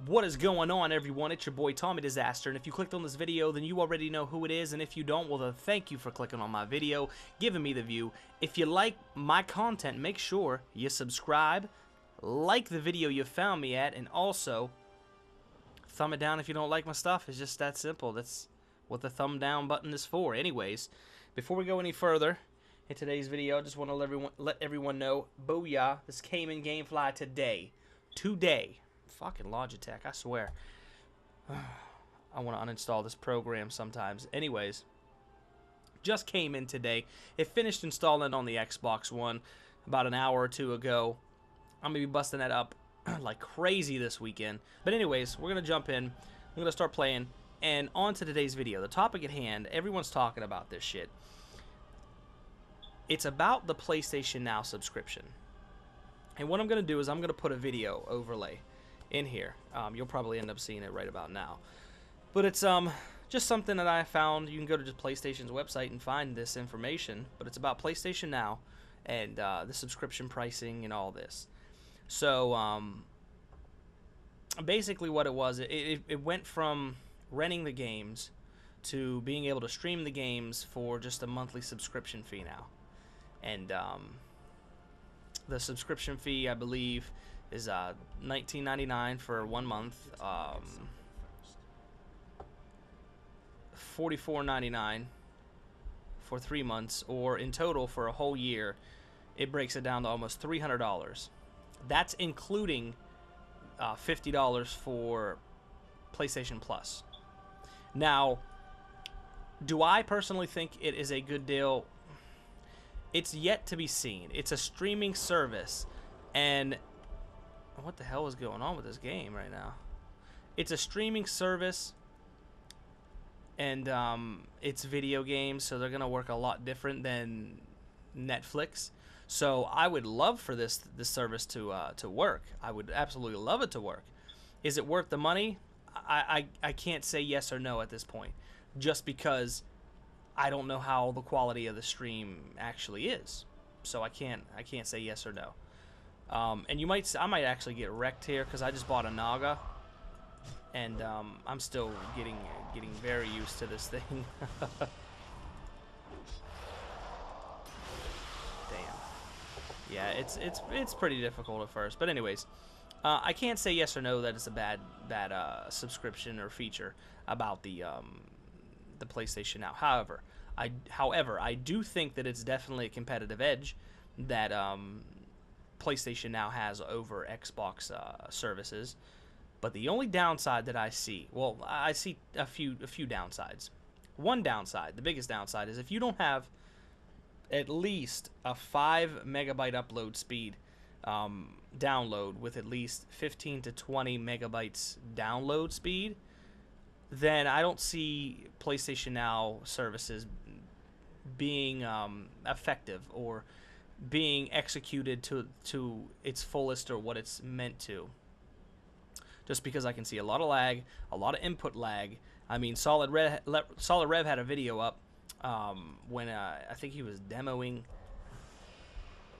What is going on, everyone? It's your boy Tommy Dizzaster, and if you clicked on this video, then you already know who it is, and if you don't, well then thank you for clicking on my video, giving me the view. If you like my content, make sure you subscribe, like the video you found me at, and also thumb it down if you don't like my stuff. It's just that simple. That's what the thumb down button is for. Anyways, before we go any further in today's video, I just want to let everyone know, booyah, this came in Gamefly today. Fucking Logitech, I swear. I want to uninstall this program sometimes. Anyways, just came in today. It finished installing on the Xbox One about an hour or two ago. I'm going to be busting that up like crazy this weekend. But anyways, we're going to jump in. I'm going to start playing. And on to today's video. The topic at hand, everyone's talking about this shit. It's about the PlayStation Now subscription. And what I'm going to do is I'm going to put a video overlay in here. You'll probably end up seeing it right about now. But it's just something that I found. You can go to just PlayStation's website and find this information. But it's about PlayStation Now and the subscription pricing and all this. So basically what it was, it went from renting the games to being able to stream the games for just a monthly subscription fee now. And the subscription fee, I believe, is $19.99 for 1 month, $44.99 for 3 months, or in total for a whole year, it breaks it down to almost $300. That's including $50 for PlayStation Plus. Now, do I personally think it is a good deal? It's yet to be seen. It's a streaming service, and what the hell is going on with this game right now? It's a streaming service, and it's video games, so they're gonna work a lot different than Netflix. So I would love for this service to work. I would absolutely love it to work. Is it worth the money? I can't say yes or no at this point, just because I don't know how the quality of the stream actually is. So I can't say yes or no. And I might actually get wrecked here because I just bought a Naga, and I'm still getting very used to this thing. Damn. Yeah, it's pretty difficult at first, but anyways, I can't say yes or no that it's a bad subscription or feature about the PlayStation Now. However, I do think that it's definitely a competitive edge that PlayStation Now has over Xbox services. But the only downside that I see, well, I see a few downsides. One downside, the biggest downside, is if you don't have at least a 5 megabyte upload speed download with at least 15 to 20 megabytes download speed, then I don't see PlayStation Now services being effective or being executed to its fullest or what it's meant to. Just because I can see a lot of lag, a lot of input lag. I mean, Solid Rev had a video up when I think he was demoing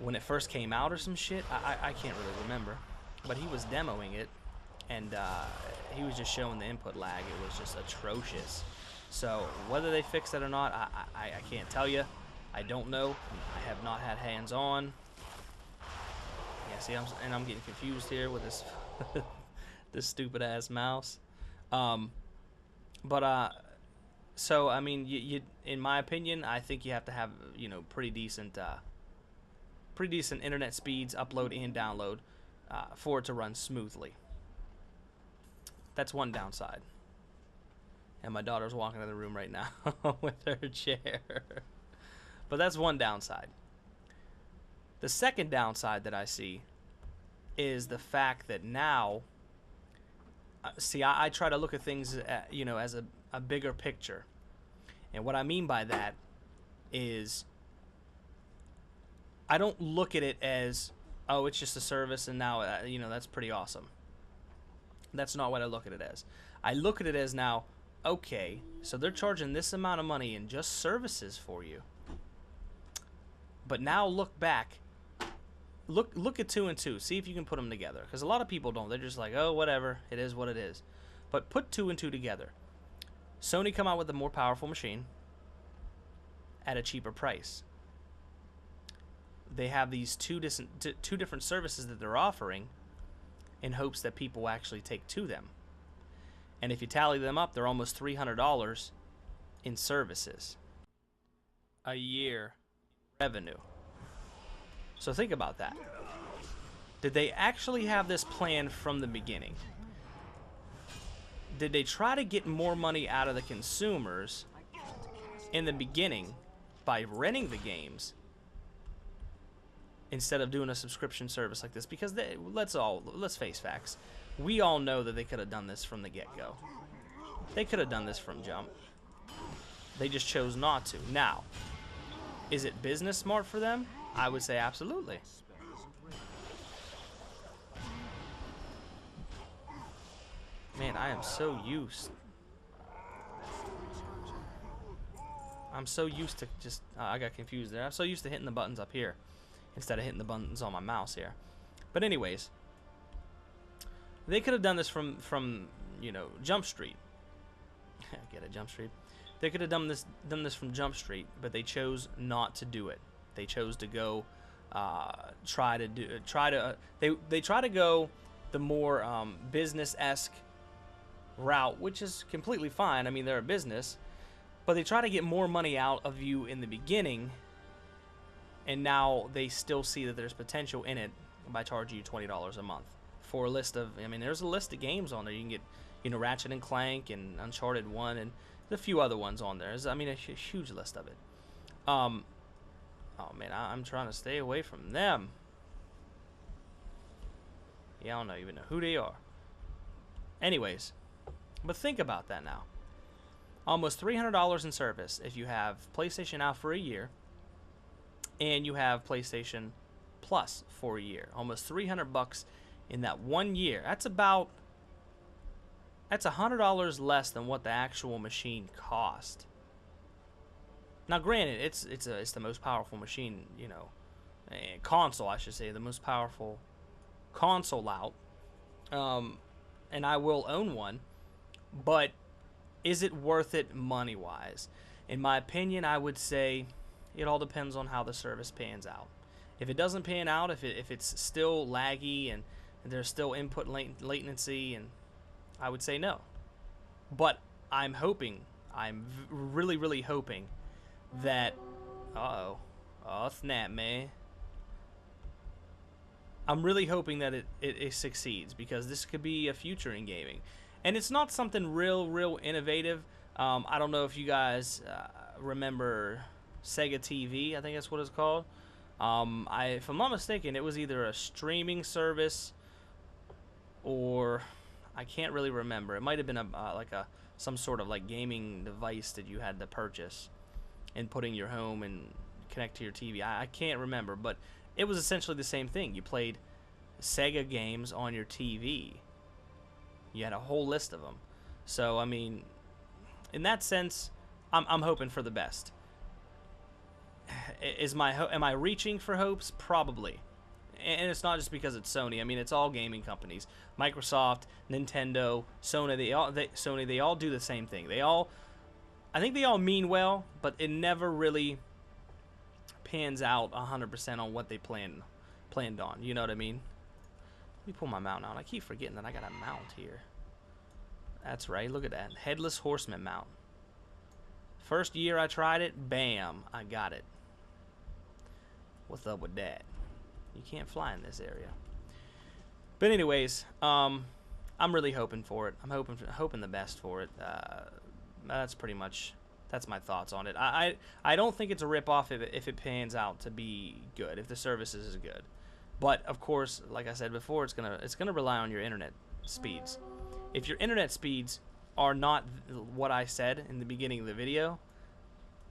when it first came out or some shit. I can't really remember, but he was demoing it, and he was just showing the input lag. It was just atrocious. So whether they fixed it or not, I can't tell you. I don't know. I have not had hands on. Yeah, see, I'm getting confused here with this this stupid ass mouse. So I mean, you in my opinion, I think you have to have, you know, pretty decent internet speeds, upload and download, for it to run smoothly. That's one downside. And my daughter's walking in the room right now with her chair. But that's one downside. The second downside that I see is the fact that now, see, I try to look at things, you know, as a bigger picture. And what I mean by that is I don't look at it as, oh, it's just a service and now, you know, that's pretty awesome. That's not what I look at it as. I look at it as now, okay, so they're charging this amount of money in just services for you. But now look back look at 2 and 2. See if you can put them together, because a lot of people don't. They're just like, oh, whatever, it is what it is. But put 2 and 2 together. Sony come out with a more powerful machine at a cheaper price. They have these two different services that they're offering in hopes that people actually take to them. And if you tally them up, they're almost $300 in services a year revenue. So think about that. Did they actually have this plan from the beginning? Did they try to get more money out of the consumers in the beginning by renting the games instead of doing a subscription service like this? Because let's face facts. We all know that they could have done this from the get-go. They could have done this from jump. They just chose not to. Now, is it business smart for them? I would say absolutely. Man, I am so used. I'm so used to just... I got confused there. I'm so used to hitting the buttons up here instead of hitting the buttons on my mouse here. But anyways, they could have done this from you know, Jump Street. Get it, Jump Street. They could have done this from Jump Street, but they chose not to do it. They chose to go they try to go the more business-esque route, which is completely fine. I mean, they're a business, but they try to get more money out of you in the beginning, and now they still see that there's potential in it by charging you $20 a month for a list of, I mean, there's a list of games on there. You can get, you know, Ratchet and Clank and Uncharted 1 and a few other ones on there. There's, I mean, a huge list of it. Oh man, I'm trying to stay away from them. Yeah, I don't even know who they are. Anyways, but think about that now. Almost $300 in service if you have PlayStation Now for a year and you have PlayStation Plus for a year. Almost $300 in that 1 year. That's $100 less than what the actual machine cost. Now, granted, it's the most powerful machine, you know, console, I should say, the most powerful console out. And I will own one, but is it worth it money-wise? In my opinion, I would say it all depends on how the service pans out. If it doesn't pan out, if it's still laggy and there's still input latency, and I would say no. But I'm hoping, I'm really, really hoping that, oh snap, man. I'm really hoping that it succeeds, because this could be a future in gaming. And it's not something real innovative. I don't know if you guys remember Sega TV, I think that's what it's called. If I'm not mistaken, it was either a streaming service or I can't really remember. It might have been some sort of like gaming device that you had to purchase and put in your home and connect to your TV. I can't remember, but it was essentially the same thing. You played Sega games on your TV. You had a whole list of them. So, I mean, in that sense, I'm hoping for the best. Am I reaching for hopes? Probably. And it's not just because it's Sony. I mean, it's all gaming companies. Microsoft, Nintendo, Sony, they all do the same thing. I think they all mean well, but it never really pans out 100% on what they planned on. You know what I mean? Let me pull my mount out. I keep forgetting that I got a mount here. That's right. Look at that. Headless Horseman mount. First year I tried it, bam, I got it. What's up with that? You can't fly in this area. But anyways, I'm really hoping for it. I'm hoping the best for it. That's my thoughts on it. I don't think it's a ripoff if it pans out to be good, if the service is good. But of course, like I said before, it's gonna rely on your internet speeds. If your internet speeds are not what I said in the beginning of the video,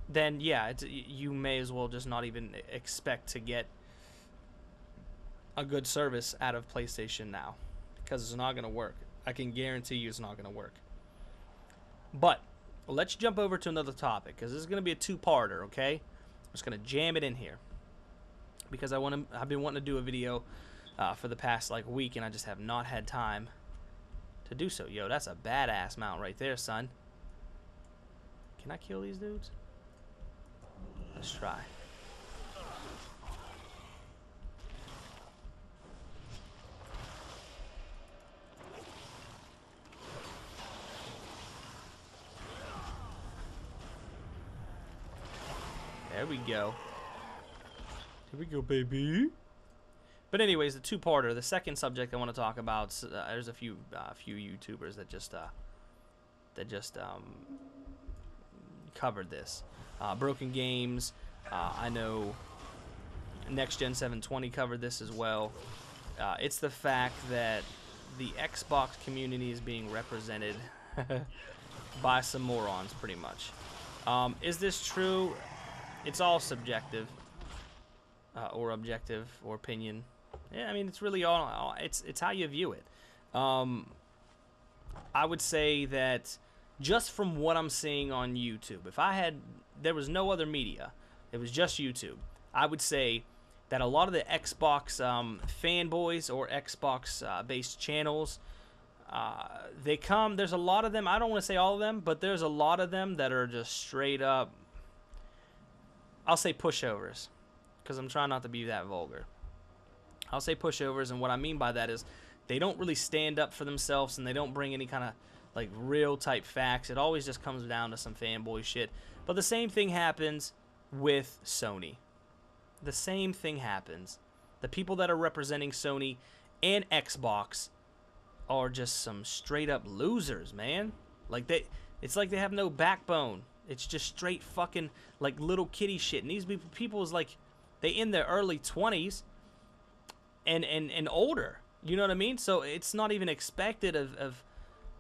then yeah, you may as well just not even expect to get a good service out of PlayStation Now, because it's not gonna work. I can guarantee you it's not gonna work. But let's jump over to another topic, because this is gonna be a two-parter. Okay, I'm just gonna jam it in here. because I've been wanting to do a video for the past like week, and I just have not had time to do so. Yo, that's a badass mount right there, son. Can I kill these dudes? Let's try. There we go. Here we go, baby. But anyways, the two-parter. The second subject I want to talk about. There's a few YouTubers that just covered this. Broken Games. I know Next Gen 720 covered this as well. It's the fact that the Xbox community is being represented by some morons, pretty much. Is this true? It's all subjective, or objective, or opinion. Yeah, I mean, it's really all. It's how you view it. I would say that just from what I'm seeing on YouTube, if there was no other media, it was just YouTube, I would say that a lot of the Xbox fanboys or Xbox based channels, there's a lot of them. I don't want to say all of them, but there's a lot of them that are just straight up, I'll say pushovers, because I'm trying not to be that vulgar. I'll say pushovers, and what I mean by that is they don't really stand up for themselves, and they don't bring any kind of like real type facts. It always just comes down to some fanboy shit. But the same thing happens with Sony. The same thing happens. The people that are representing Sony and Xbox are just some straight up losers, man. Like it's like they have no backbone. It's just straight fucking like little kitty shit. And these people is like, they in their early 20s and older. You know what I mean? So it's not even expected of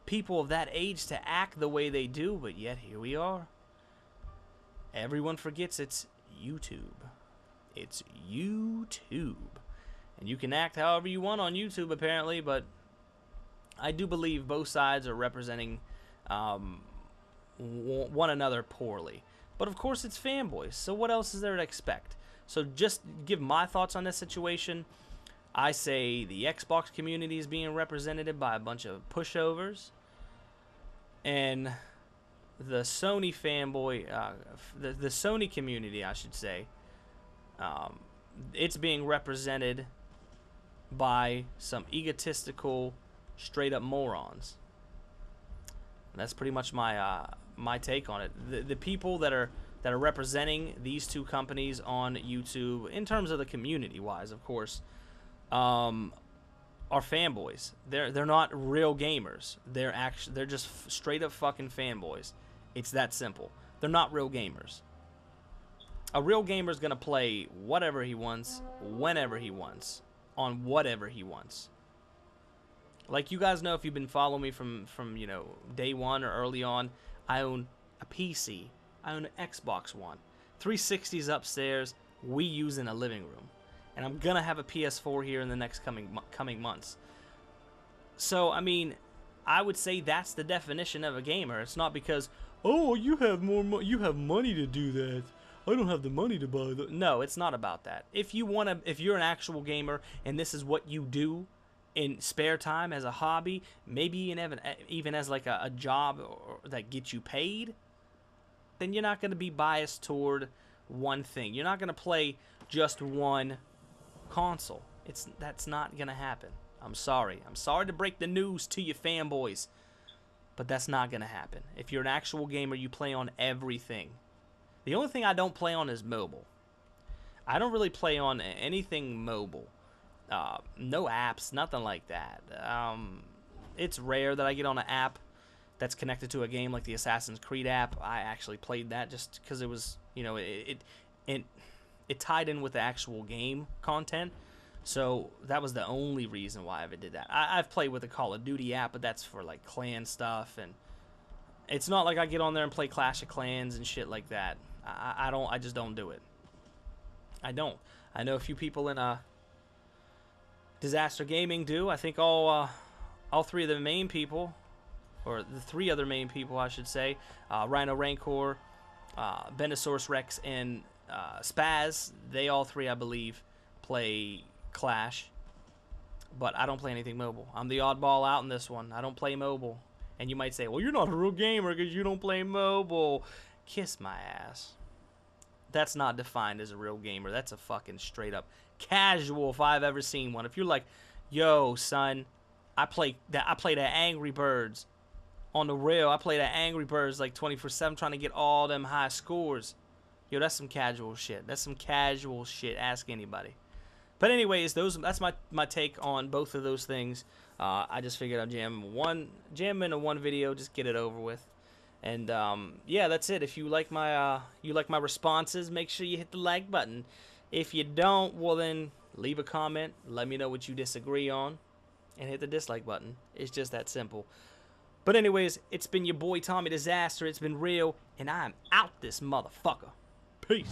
people of that age to act the way they do, but yet here we are. Everyone forgets it's YouTube. It's YouTube. And you can act however you want on YouTube, apparently, but I do believe both sides are representing one another poorly. But of course it's fanboys, so what else is there to expect? So just give my thoughts on this situation. I say the Xbox community is being represented by a bunch of pushovers, and the Sony fanboy, the Sony community, I should say, it's being represented by some egotistical, straight up morons. And that's pretty much my take on it. The people that are representing these two companies on YouTube, in terms of the community wise, of course, are fanboys. They're not real gamers. They're just straight up fucking fanboys. It's that simple. They're not real gamers. A real gamer is gonna play whatever he wants, whenever he wants, on whatever he wants. Like you guys know, if you've been following me from day one or early on, I own a PC. I own an Xbox One. 360's upstairs. Wii U's in a living room. And I'm gonna have a PS4 here in the next coming months. So I mean, I would say that's the definition of a gamer. It's not because, oh, you have you have money to do that. I don't have the money to buy that. No, it's not about that. If you're an actual gamer and this is what you do in spare time as a hobby, maybe even as like a job that gets you paid, then you're not going to be biased toward one thing. You're not going to play just one console. That's not going to happen. I'm sorry. I'm sorry to break the news to you fanboys, but that's not going to happen. If you're an actual gamer, you play on everything. The only thing I don't play on is mobile. I don't really play on anything mobile. No apps, nothing like that. It's rare that I get on an app that's connected to a game like the Assassin's Creed app. I actually played that just because it was, it tied in with the actual game content. So that was the only reason why I ever did that. I've played with the Call of Duty app, but that's for like clan stuff, and it's not like I get on there and play Clash of Clans and shit like that. I just don't do it. I don't. I know a few people in Dizzaster Gaming do. I think all three of the main people, or the three other main people, I should say, Rhino Rancor, Benosaurus Rex, and Spaz, they all three, I believe, play Clash, but I don't play anything mobile. I'm the oddball out in this one. I don't play mobile. And you might say, well, you're not a real gamer because you don't play mobile. Kiss my ass. That's not defined as a real gamer. That's a fucking straight up casual if I've ever seen one. If you're like, yo, son, I play that Angry Birds on the rail. I play that Angry Birds like 24/7 trying to get all them high scores. Yo, that's some casual shit. That's some casual shit. Ask anybody. But anyways, that's my take on both of those things. I just figured I'd jam into one video, just get it over with. And yeah, that's it. If you like my responses, make sure you hit the like button. If you don't, well then leave a comment. Let me know what you disagree on, and hit the dislike button. It's just that simple. But anyways, it's been your boy Tommy Dizzaster. It's been real, and I'm out this motherfucker. Peace.